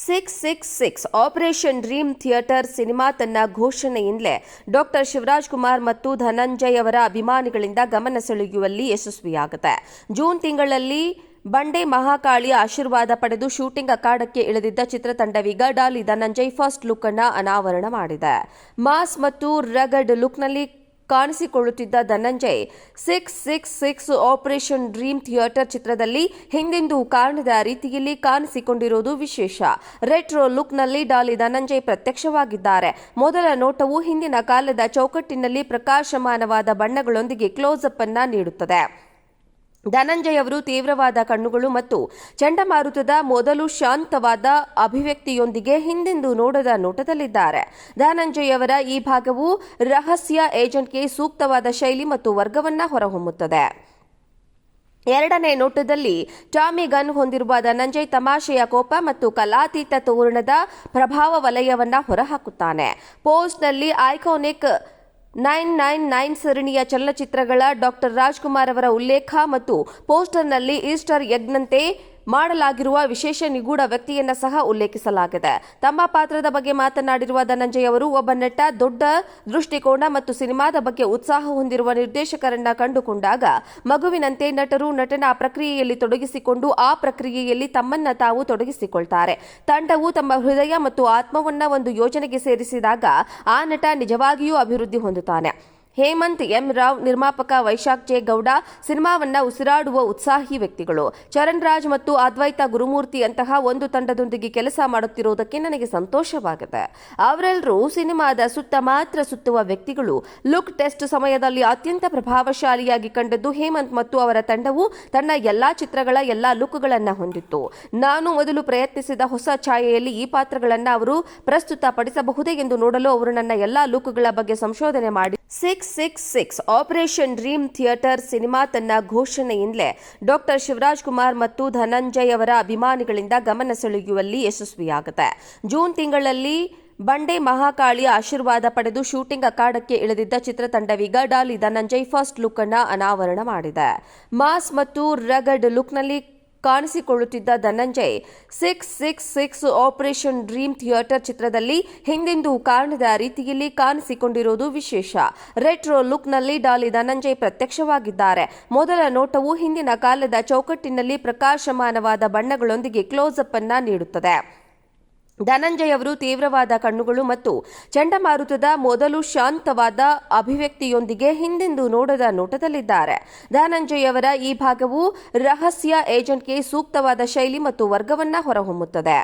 666 operation dream theatre cinema ತನ್ನ ಘೋಷಣೆಯಿಂದಲೇ doctor Shivraj Kumar ಮತ್ತು ಧನಂಜಯ್ ಅವರ ಅಭಿಮಾನಿಗಳಿಂದ ಗಮನ ಸೆಳೆಯುವಲ್ಲಿ ಯಶಸ್ವಿಯಾಗುತ್ತೆ. ಜೂನ್ ತಿಂಗಳಲ್ಲಿ ಬಂಡೆ ಮಹಾಕಾಳಿಯ ಆಶೀರ್ವಾದ ಪಡೆದು ಶೂಟಿಂಗ್ ಅಖಾಡಕ್ಕೆ ಇಳಿದಿದ್ದ ಚಿತ್ರತಂಡವೀಗ ಡಾಲಿ ಧನಂಜಯ್ ಫಸ್ಟ್ ಲುಕ್ ಅನ್ನು ಅನಾವರಣ ಮಾಡಿದೆ. ಮಾಸ್ ಮತ್ತು ರಗಡ್ ಲುಕ್ನಲ್ಲಿ ಕಾಣಿಸಿಕೊಳ್ಳುತ್ತಿದ್ದ ಧನಂಜಯ್ 666 ಆಪರೇಷನ್ ಡ್ರೀಮ್ ಥಿಯೇಟರ್ ಚಿತ್ರದಲ್ಲಿ ಹಿಂದೆಂದೂ ಕಾಣದ ರೀತಿಯಲ್ಲಿ ಕಾಣಿಸಿಕೊಂಡಿರುವುದು ವಿಶೇಷ. ರೆಟ್ರೋ ಲುಕ್ನಲ್ಲಿ ಡಾಲಿ ಧನಂಜಯ್ ಪ್ರತ್ಯಕ್ಷವಾಗಿದ್ದಾರೆ. ಮೊದಲ ನೋಟವು ಹಿಂದಿನ ಕಾಲದ ಚೌಕಟ್ಟಿನಲ್ಲಿ ಪ್ರಕಾಶಮಾನವಾದ ಬಣ್ಣಗಳೊಂದಿಗೆ ಕ್ಲೋಸ್ ಅಪ್ ಅನ್ನ ನೀಡುತ್ತದೆ. ಧನಂಜಯ್ ಅವರು ತೀವ್ರವಾದ ಕಣ್ಣುಗಳು ಮತ್ತು ಚಂಡಮಾರುತದ ಮೊದಲು ಶಾಂತವಾದ ಅಭಿವ್ಯಕ್ತಿಯೊಂದಿಗೆ ಹಿಂದೆಂದೂ ನೋಡದ ನೋಟದಲ್ಲಿದ್ದಾರೆ. ಧನಂಜಯ್ ಅವರ ಈ ಭಾಗವು ರಹಸ್ಯ ಏಜೆಂಟ್ಗೆ ಸೂಕ್ತವಾದ ಶೈಲಿ ಮತ್ತು ವರ್ಗವನ್ನ ಹೊರಹೊಮ್ಮುತ್ತದೆ. ಎರಡನೇ ನೋಟದಲ್ಲಿ ಟಾಮಿ ಗನ್ ಹೊಂದಿರುವ ಧನಂಜಯ್ ತಮಾಷೆಯ ಕೋಪ ಮತ್ತು ಕಲಾತೀತ ತೋರಣದ ಪ್ರಭಾವ ವಲಯವನ್ನ ಹೊರಹಾಕುತ್ತಾನೆ. ಪೋಸ್ಟ್ನಲ್ಲಿ ಐಕಾನಿಕ್ 999 ಸರಣಿಯ ಚಲನಚಿತ್ರಗಳ ಡಾಕ್ಟರ್ ರಾಜ್ಕುಮಾರ್ ಅವರ ಉಲ್ಲೇಖ ಮತ್ತು ಪೋಸ್ಟರ್ನಲ್ಲಿ ಈಸ್ಟರ್ ಎಗ್ನಂತೆ ಮಾಡಲಾಗಿರುವ ವಿಶೇಷ ನಿಗೂಢ ವ್ಯಕ್ತಿಯನ್ನ ಸಹ ಉಲ್ಲೇಖಿಸಲಾಗಿದೆ. ತಮ್ಮ ಪಾತ್ರದ ಬಗ್ಗೆ ಮಾತನಾಡಿರುವ ಧನಂಜಯ್ ಅವರು, ಒಬ್ಬ ನಟ ದೊಡ್ಡ ದೃಷ್ಟಿಕೋನ ಮತ್ತು ಸಿನಿಮಾದ ಬಗ್ಗೆ ಉತ್ಸಾಹ ಹೊಂದಿರುವ ನಿರ್ದೇಶಕರನ್ನ ಕಂಡುಕೊಂಡಾಗ ಮಗುವಿನಂತೆ ನಟರು ನಟನಾ ಪ್ರಕ್ರಿಯೆಯಲ್ಲಿ ತೊಡಗಿಸಿಕೊಂಡು ಆ ಪ್ರಕ್ರಿಯೆಯಲ್ಲಿ ತಮ್ಮನ್ನ ತಾವು ತೊಡಗಿಸಿಕೊಳ್ತಾರೆ. ತಂಡವು ತಮ್ಮ ಹೃದಯ ಮತ್ತು ಆತ್ಮವನ್ನ ಒಂದು ಯೋಜನೆಗೆ ಸೇರಿಸಿದಾಗ ಆ ನಟ ನಿಜವಾಗಿಯೂ ಅಭಿವೃದ್ಧಿ ಹೊಂದುತ್ತಾನೆ. ಹೇಮಂತ್ ಎಂ ರಾವ್, ನಿರ್ಮಾಪಕ ವೈಶಾಖ್ ಜೆ ಗೌಡ ಸಿನಿಮಾವನ್ನ ಉಸಿರಾಡುವ ಉತ್ಸಾಹಿ ವ್ಯಕ್ತಿಗಳು. ಚರಣ್ ರಾಜ್ ಮತ್ತು ಅದ್ವೈತ ಗುರುಮೂರ್ತಿ ಅಂತಹ ಒಂದು ತಂಡದೊಂದಿಗೆ ಕೆಲಸ ಮಾಡುತ್ತಿರುವುದಕ್ಕೆ ನನಗೆ ಸಂತೋಷವಾಗಿದೆ. ಅವರೆಲ್ಲರೂ ಸಿನಿಮಾದ ಸುತ್ತ ಮಾತ್ರ ಸುತ್ತುವ ವ್ಯಕ್ತಿಗಳು. ಲುಕ್ ಟೆಸ್ಟ್ ಸಮಯದಲ್ಲಿ ಅತ್ಯಂತ ಪ್ರಭಾವಶಾಲಿಯಾಗಿ ಕಂಡದ್ದು ಹೇಮಂತ್ ಮತ್ತು ಅವರ ತಂಡವು ತನ್ನ ಎಲ್ಲಾ ಚಿತ್ರಗಳ ಎಲ್ಲಾ ಲುಕ್ಗಳನ್ನು ಹೊಂದಿತ್ತು. ನಾನು ಮೊದಲು ಪ್ರಯತ್ನಿಸಿದ ಹೊಸ ಛಾಯೆಯಲ್ಲಿ ಈ ಪಾತ್ರಗಳನ್ನು ಅವರು ಪ್ರಸ್ತುತಪಡಿಸಬಹುದೇ ಎಂದು ನೋಡಲು ಅವರು ನನ್ನ ಎಲ್ಲಾ ಲುಕ್ಗಳ ಬಗ್ಗೆ ಸಂಶೋಧನೆ ಮಾಡಿ 666 ಆಪರೇಷನ್ ಡ್ರೀಮ್ ಥಿಯೇಟರ್ ಸಿನಿಮಾ ತನ್ನ ಘೋಷಣೆಯಿಂದಲೇ ಡಾಕ್ಟರ್ ಶಿವರಾಜ್ ಕುಮಾರ್ ಮತ್ತು ಧನಂಜಯ್ ಅವರ ಅಭಿಮಾನಿಗಳಿಂದ ಗಮನ ಸೆಳೆಯುವಲ್ಲಿ ಯಶಸ್ವಿಯಾಗುತ್ತೆ. ಜೂನ್ ತಿಂಗಳಲ್ಲಿ ಬಂಡೆ ಮಹಾಕಾಳಿಯ ಆಶೀರ್ವಾದ ಪಡೆದು ಶೂಟಿಂಗ್ ಅಖಾಡಕ್ಕೆ ಇಳಿದಿದ್ದ ಚಿತ್ರತಂಡವೀಗ ಡಾಲಿ ಧನಂಜಯ್ ಫಸ್ಟ್ ಲುಕ್ ಅನ್ನು ಅನಾವರಣ ಮಾಡಿದೆ. ಮಾಸ್ ಮತ್ತು ರಗಡ್ ಲುಕ್ನಲ್ಲಿ ಕಾಣಿಸಿಕೊಳ್ಳುತ್ತಿದ್ದ ಧನಂಜಯ್ 666 ಆಪರೇಷನ್ ಡ್ರೀಮ್ ಥಿಯೇಟರ್ ಚಿತ್ರದಲ್ಲಿ ಹಿಂದೆಂದೂ ಕಾಣದ ರೀತಿಯಲ್ಲಿ ಕಾಣಿಸಿಕೊಂಡಿರುವುದು ವಿಶೇಷ. ರೆಟ್ರೋ ಲುಕ್ನಲ್ಲಿ ಡಾಲಿ ಧನಂಜಯ್ ಪ್ರತ್ಯಕ್ಷವಾಗಿದ್ದಾರೆ. ಮೊದಲ ನೋಟವು ಹಿಂದಿನ ಕಾಲದ ಚೌಕಟ್ಟಿನಲ್ಲಿ ಪ್ರಕಾಶಮಾನವಾದ ಬಣ್ಣಗಳೊಂದಿಗೆ ಕ್ಲೋಸ್ ಅಪ್ ಅನ್ನ ನೀಡುತ್ತದೆ. ಧನಂಜಯ್ ಅವರು ತೀವ್ರವಾದ ಕಣ್ಣುಗಳು ಮತ್ತು ಚಂಡಮಾರುತದ ಮೊದಲು ಶಾಂತವಾದ ಅಭಿವ್ಯಕ್ತಿಯೊಂದಿಗೆ ಹಿಂದೆಂದೂ ನೋಡದ ನೋಟದಲ್ಲಿದ್ದಾರೆ. ಧನಂಜಯ್ ಅವರ ಈ ಭಾಗವು ರಹಸ್ಯ ಏಜೆಂಟ್ಗೆ ಸೂಕ್ತವಾದ ಶೈಲಿ ಮತ್ತು ವರ್ಗವನ್ನ ಹೊರಹೊಮ್ಮುತ್ತದೆ.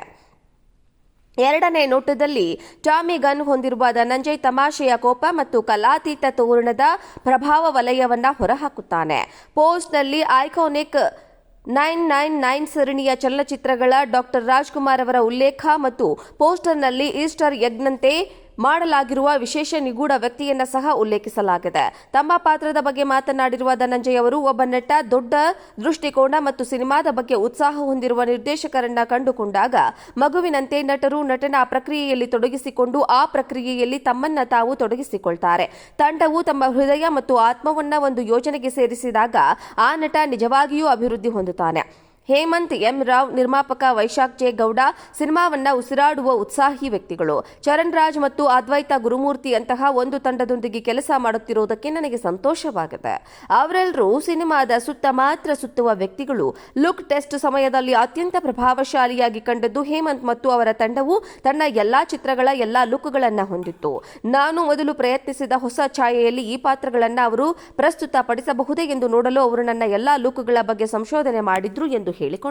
ಎರಡನೇ ನೋಟದಲ್ಲಿ ಟಾಮಿ ಗನ್ ಹೊಂದಿರುವ ಧನಂಜಯ್ ತಮಾಷೆಯ ಕೋಪ ಮತ್ತು ಕಲಾತೀತ ತೋರಣದ ಪ್ರಭಾವ ವಲಯವನ್ನ ಹೊರಹಾಕುತ್ತಾನೆ. ಪೋಸ್ಟ್ನಲ್ಲಿ ಐಕಾನಿಕ್ 999 ಸರಣಿಯ ಚಲನಚಿತ್ರಗಳ ಡಾಕ್ಟರ್ ರಾಜ್ಕುಮಾರ್ ಅವರ ಉಲ್ಲೇಖ ಮತ್ತು ಪೋಸ್ಟರ್ನಲ್ಲಿ ಈಸ್ಟರ್ ಎಗ್ನಂತೆ ಮಾಡಲಾಗಿರುವ ವಿಶೇಷ ನಿಗೂಢ ವ್ಯಕ್ತಿಯನ್ನ ಸಹ ಉಲ್ಲೇಖಿಸಲಾಗಿದೆ. ತಮ್ಮ ಪಾತ್ರದ ಬಗ್ಗೆ ಮಾತನಾಡಿರುವ ಧನಂಜಯ್ ಅವರು, ಒಬ್ಬ ನಟ ದೊಡ್ಡ ದೃಷ್ಟಿಕೋನ ಮತ್ತು ಸಿನಿಮಾದ ಬಗ್ಗೆ ಉತ್ಸಾಹ ಹೊಂದಿರುವ ನಿರ್ದೇಶಕರನ್ನ ಕಂಡುಕೊಂಡಾಗ ಮಗುವಿನಂತೆ ನಟರು ನಟನಾ ಪ್ರಕ್ರಿಯೆಯಲ್ಲಿ ತೊಡಗಿಸಿಕೊಂಡು ಆ ಪ್ರಕ್ರಿಯೆಯಲ್ಲಿ ತಮ್ಮನ್ನ ತಾವು ತೊಡಗಿಸಿಕೊಳ್ತಾರೆ. ತಂಡವು ತಮ್ಮ ಹೃದಯ ಮತ್ತು ಆತ್ಮವನ್ನ ಒಂದು ಯೋಜನೆಗೆ ಸೇರಿಸಿದಾಗ ಆ ನಟ ನಿಜವಾಗಿಯೂ ಅಭಿವೃದ್ಧಿ ಹೊಂದುತ್ತಾನೆ. ಹೇಮಂತ್ ಎಂ ರಾವ್, ನಿರ್ಮಾಪಕ ವೈಶಾಖ್ ಜೆ ಗೌಡ ಸಿನಿಮಾವನ್ನ ಉಸಿರಾಡುವ ಉತ್ಸಾಹಿ ವ್ಯಕ್ತಿಗಳು. ಚರಣ್ ರಾಜ್ ಮತ್ತು ಅದ್ವೈತ ಗುರುಮೂರ್ತಿ ಅಂತಹ ಒಂದು ತಂಡದೊಂದಿಗೆ ಕೆಲಸ ಮಾಡುತ್ತಿರುವುದಕ್ಕೆ ನನಗೆ ಸಂತೋಷವಾಗಿದೆ. ಅವರೆಲ್ಲರೂ ಸಿನಿಮಾದ ಸುತ್ತ ಮಾತ್ರ ಸುತ್ತುವ ವ್ಯಕ್ತಿಗಳು. ಲುಕ್ ಟೆಸ್ಟ್ ಸಮಯದಲ್ಲಿ ಅತ್ಯಂತ ಪ್ರಭಾವಶಾಲಿಯಾಗಿ ಕಂಡದ್ದು ಹೇಮಂತ್ ಮತ್ತು ಅವರ ತಂಡವು ತನ್ನ ಎಲ್ಲಾ ಚಿತ್ರಗಳ ಎಲ್ಲಾ ಲುಕ್ಗಳನ್ನು ಹೊಂದಿತ್ತು. ನಾನು ಮೊದಲು ಪ್ರಯತ್ನಿಸಿದ ಹೊಸ ಛಾಯೆಯಲ್ಲಿ ಈ ಪಾತ್ರಗಳನ್ನು ಅವರು ಪ್ರಸ್ತುತಪಡಿಸಬಹುದೇ ಎಂದು ನೋಡಲು ಅವರು ನನ್ನ ಎಲ್ಲಾ ಲುಕ್ಗಳ ಬಗ್ಗೆ ಸಂಶೋಧನೆ ಮಾಡಿದ್ರು ಎಂದು ಹೇಳಿಕೊಂಡರು.